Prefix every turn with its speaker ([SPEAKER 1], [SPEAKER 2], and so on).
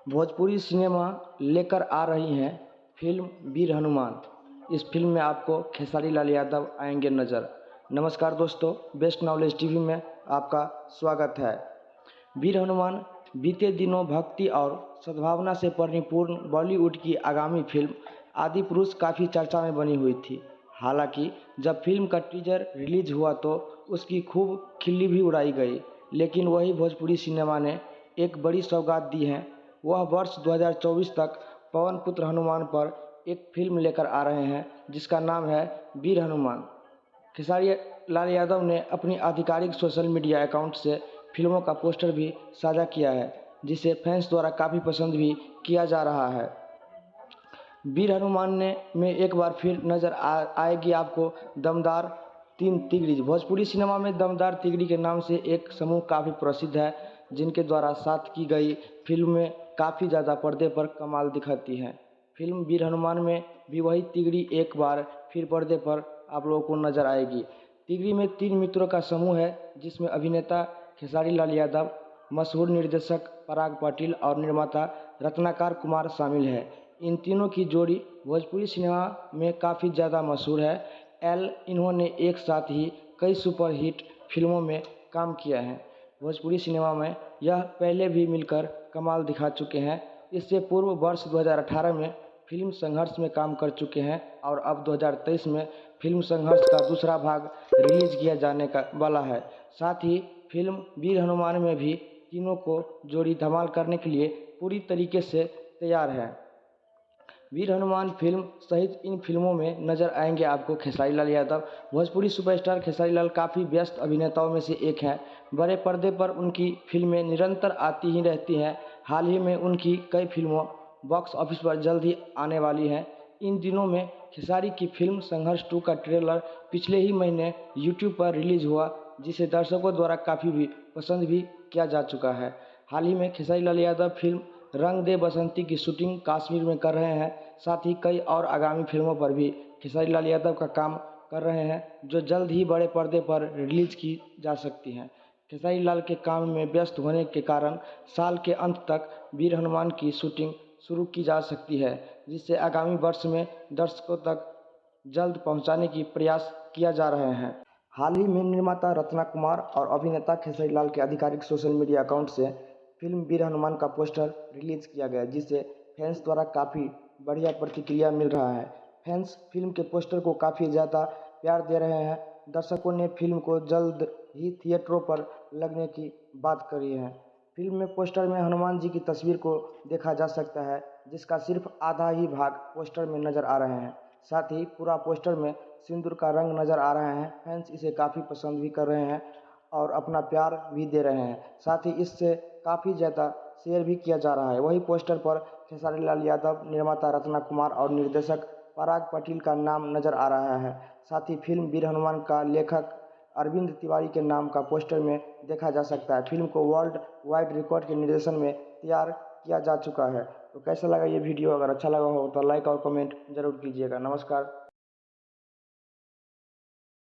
[SPEAKER 1] Bhojpuri cinema लेकर आ रही हैं फिल्म वीर हनुमान। इस फिल्म में आपको खेसारी लाल यादव आएंगे नज़र। नमस्कार दोस्तों, बेस्ट नॉलेज टीवी में आपका स्वागत है। वीर हनुमान बीते दिनों भक्ति और सद्भावना से परिपूर्ण बॉलीवुड की आगामी फिल्म आदिपुरुष काफ़ी चर्चा में बनी हुई थी। हालांकि जब फिल्म का टीजर रिलीज हुआ तो उसकी खूब खिल्ली भी उड़ाई गई, लेकिन वही भोजपुरी सिनेमा ने एक बड़ी सौगात दी है। वह वर्ष 2024 तक पवन पुत्र हनुमान पर एक फिल्म लेकर आ रहे हैं जिसका नाम है वीर हनुमान। खेसारी लाल यादव ने अपनी आधिकारिक सोशल मीडिया अकाउंट से फिल्मों का पोस्टर भी साझा किया है, जिसे फैंस द्वारा काफ़ी पसंद भी किया जा रहा है। वीर हनुमान में एक बार फिर नज़र आएगी आपको दमदार तीन तिगड़ी। भोजपुरी सिनेमा में दमदार तिगड़ी के नाम से एक समूह काफ़ी प्रसिद्ध है, जिनके द्वारा साथ की गई फिल्में काफ़ी ज़्यादा पर्दे पर कमाल दिखाती हैं। फिल्म वीर हनुमान में भी वही तिगड़ी एक बार फिर पर्दे पर आप लोगों को नज़र आएगी। तिगड़ी में तीन मित्रों का समूह है, जिसमें अभिनेता खेसारी लाल यादव, मशहूर निर्देशक पराग पाटिल और निर्माता रत्नाकर कुमार शामिल है। इन तीनों की जोड़ी भोजपुरी सिनेमा में काफ़ी ज़्यादा मशहूर है। इन्होंने एक साथ ही कई सुपरहिट फिल्मों में काम किया है। भोजपुरी सिनेमा में यह पहले भी मिलकर कमाल दिखा चुके हैं। इससे पूर्व वर्ष 2018 में फिल्म संघर्ष में काम कर चुके हैं और अब 2023 में फिल्म संघर्ष का दूसरा भाग रिलीज किया जाने का वाला है। साथ ही फिल्म वीर हनुमान में भी तीनों को जोड़ी धमाल करने के लिए पूरी तरीके से तैयार है। वीर हनुमान फिल्म सहित इन फिल्मों में नजर आएंगे आपको खेसारी लाल यादव। भोजपुरी सुपरस्टार खेसारी लाल काफ़ी व्यस्त अभिनेताओं में से एक हैं। बड़े पर्दे पर उनकी फिल्में निरंतर आती ही रहती हैं। हाल ही में उनकी कई फिल्मों बॉक्स ऑफिस पर जल्द ही आने वाली हैं। इन दिनों में खेसारी की फिल्म संघर्ष 2 का ट्रेलर पिछले ही महीने यूट्यूब पर रिलीज हुआ, जिसे दर्शकों द्वारा काफ़ी भी पसंद भी किया जा चुका है। हाल ही में खेसारी लाल यादव फिल्म रंग दे बसंती की शूटिंग कश्मीर में कर रहे हैं। साथ ही कई और आगामी फिल्मों पर भी खेसारी लाल यादव का काम कर रहे हैं, जो जल्द ही बड़े पर्दे पर रिलीज की जा सकती हैं। खेसारी लाल के काम में व्यस्त होने के कारण साल के अंत तक वीर हनुमान की शूटिंग शुरू की जा सकती है, जिससे आगामी वर्ष में दर्शकों तक जल्द पहुंचाने की प्रयास किया जा रहे हैं। हाल ही में निर्माता रत्ना कुमार और अभिनेता खेसारी लाल के आधिकारिक सोशल मीडिया अकाउंट से फिल्म वीर हनुमान का पोस्टर रिलीज किया गया, जिसे फैंस द्वारा काफ़ी बढ़िया प्रतिक्रिया मिल रहा है। फैंस फिल्म के पोस्टर को काफ़ी ज़्यादा प्यार दे रहे हैं। दर्शकों ने फिल्म को जल्द ही थिएटरों पर लगने की बात करी है। फिल्म में पोस्टर में हनुमान जी की तस्वीर को देखा जा सकता है, जिसका सिर्फ आधा ही भाग पोस्टर में नज़र आ रहे हैं। साथ ही पूरा पोस्टर में सिंदूर का रंग नज़र आ रहा है। फैंस इसे काफ़ी पसंद भी कर रहे हैं और अपना प्यार भी दे रहे हैं। साथ ही इससे काफ़ी ज़्यादा शेयर भी किया जा रहा है। वही पोस्टर पर खेसारी लाल यादव, निर्माता रत्ना कुमार और निर्देशक पराग पाटिल का नाम नज़र आ रहा है। साथ ही फिल्म वीर हनुमान का लेखक अरविंद तिवारी के नाम का पोस्टर में देखा जा सकता है। फिल्म को वर्ल्ड वाइड रिकॉर्ड के निर्देशन में तैयार किया जा चुका है। तो कैसा लगा ये वीडियो? अगर अच्छा लगा हो तो लाइक और कमेंट जरूर कीजिएगा। नमस्कार।